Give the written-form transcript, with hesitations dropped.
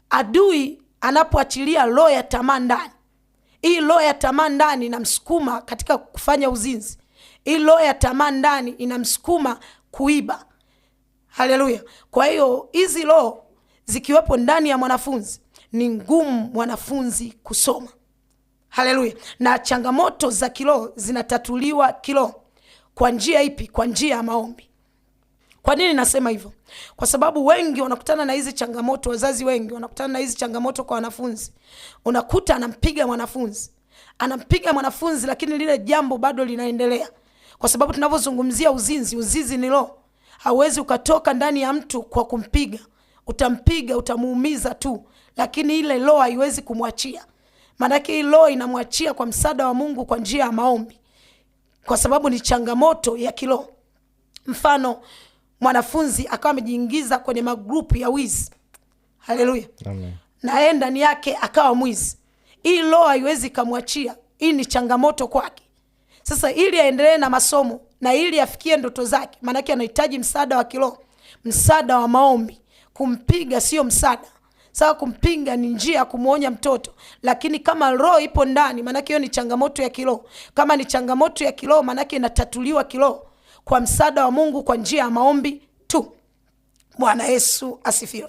adui anapoachilia roho ya tamaa ndani, hii roho ya tamaa ndani inamsukuma katika kufanya uzinzi. Hii roho ya tamaa ndani inamsukuma kuiba. Haleluya. Kwa hiyo hizi roho zikiwepo ndani ya mwanafunzi, ni ngumu mwanafunzi kusoma. Haleluya. Na changamoto za kiroho zinatatuliwa kiroho. Kwa njia ipi? Kwa njia ya maombi. Kwa nini nasema hivyo? Kwa sababu wengi wanakutana na hizi changamoto, wazazi wengi wanakutana na hizi changamoto kwa wanafunzi. Unakuta anampiga mwanafunzi lakini lile jambo bado linaendelea. Kwa sababu tunavyozungumzia uzinzi ni roho. Hauwezi ukatoka ndani ya mtu kwa kumpiga. Utampiga, utamuumiza tu, lakini ile roho haiwezi kumwachia. Maana hii roho inamwachia kwa msaada wa Mungu kwa njia ya maombi. Kwa sababu ni changamoto ya kiroho. Mfano, mwanafunzi akawa amejiingiza kwenye magrupu ya wizi. Haleluya. Amen. Na yeye ndani yake akawa mwizi. Hii roho haiwezi kumwachia. Hii ni changamoto kwake. Sasa ili aendelee na masomo na ili afikie ndoto zake, maana yake anahitaji msaada wa kiroho, msaada wa maombi. Kumpiga sio msaada. Sawa, kumpinga ni njia ya kumuonya mtoto, lakini kama roho ipo ndani, maana yake hiyo ni changamoto ya kiroho. Kama ni changamoto ya kiroho, maana yake inatatuliwa kiroho kwa msaada wa Mungu kwa njia ya maombi tu. Bwana Yesu asifiwe.